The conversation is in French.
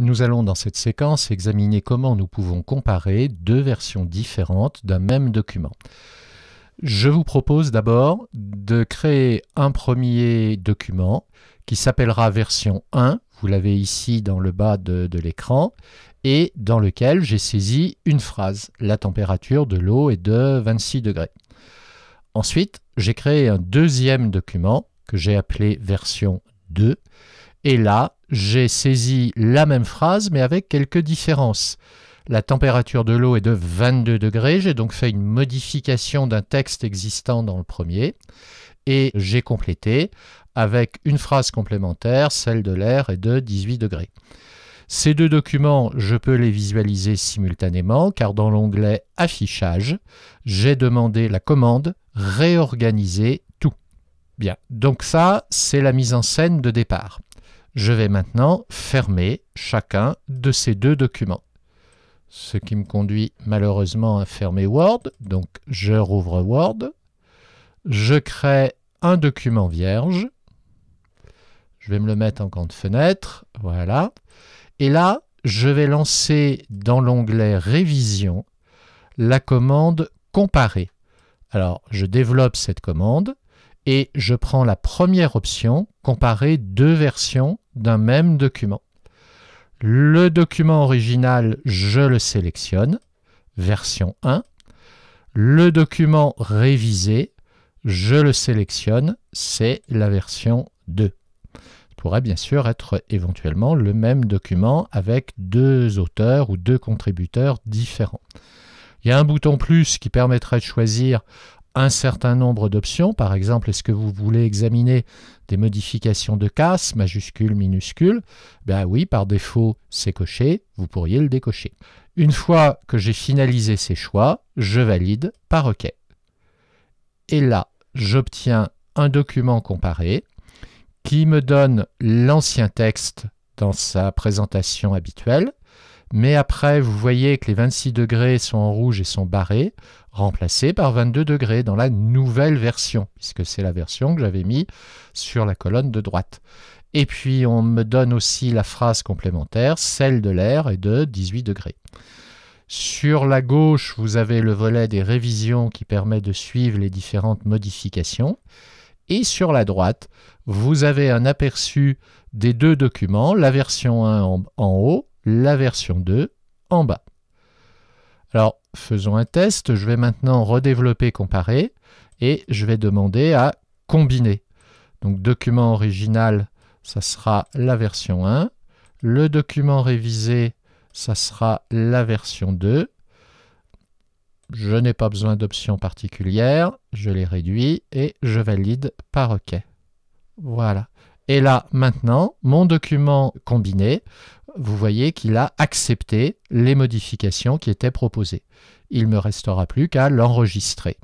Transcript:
Nous allons dans cette séquence examiner comment nous pouvons comparer deux versions différentes d'un même document. Je vous propose d'abord de créer un premier document qui s'appellera version 1, vous l'avez ici dans le bas de l'écran, et dans lequel j'ai saisi une phrase. La température de l'eau est de 26 degrés. Ensuite, j'ai créé un deuxième document que j'ai appelé version 2, et là, j'ai saisi la même phrase mais avec quelques différences. La température de l'eau est de 22 degrés, j'ai donc fait une modification d'un texte existant dans le premier, et j'ai complété avec une phrase complémentaire, celle de l'air est de 18 degrés. Ces deux documents, je peux les visualiser simultanément car dans l'onglet Affichage, j'ai demandé la commande Réorganiser tout. Bien, donc ça, c'est la mise en scène de départ. Je vais maintenant fermer chacun de ces deux documents. Ce qui me conduit malheureusement à fermer Word, donc je rouvre Word. Je crée un document vierge. Je vais me le mettre en grande fenêtre, voilà. Et là, je vais lancer dans l'onglet Révision la commande Comparer. Alors, je développe cette commande et je prends la première option, comparer deux versions d'un même document. Le document original, je le sélectionne, version 1. Le document révisé, je le sélectionne, c'est la version 2. Pourrait bien sûr être éventuellement le même document avec deux auteurs ou deux contributeurs différents. Il y a un bouton plus qui permettrait de choisir un certain nombre d'options. Par exemple, est-ce que vous voulez examiner des modifications de casse, majuscule, minuscule? Ben oui, par défaut, c'est coché, vous pourriez le décocher. Une fois que j'ai finalisé ces choix, je valide par OK. Et là, j'obtiens un document comparé qui me donne l'ancien texte dans sa présentation habituelle, mais après, vous voyez que les 26 degrés sont en rouge et sont barrés, remplacés par 22 degrés dans la nouvelle version, puisque c'est la version que j'avais mis sur la colonne de droite. Et puis, on me donne aussi la phrase complémentaire, celle de l'air est de 18 degrés. Sur la gauche, vous avez le volet des révisions qui permet de suivre les différentes modifications. Et sur la droite, vous avez un aperçu des deux documents, la version 1 en haut, la version 2 en bas. Alors, faisons un test. Je vais maintenant redévelopper comparer et je vais demander à combiner. Donc, document original, ça sera la version 1. Le document révisé, ça sera la version 2. Je n'ai pas besoin d'options particulières, je les réduis et je valide par OK. Voilà. Et là, maintenant, mon document combiné, vous voyez qu'il a accepté les modifications qui étaient proposées. Il ne me restera plus qu'à l'enregistrer.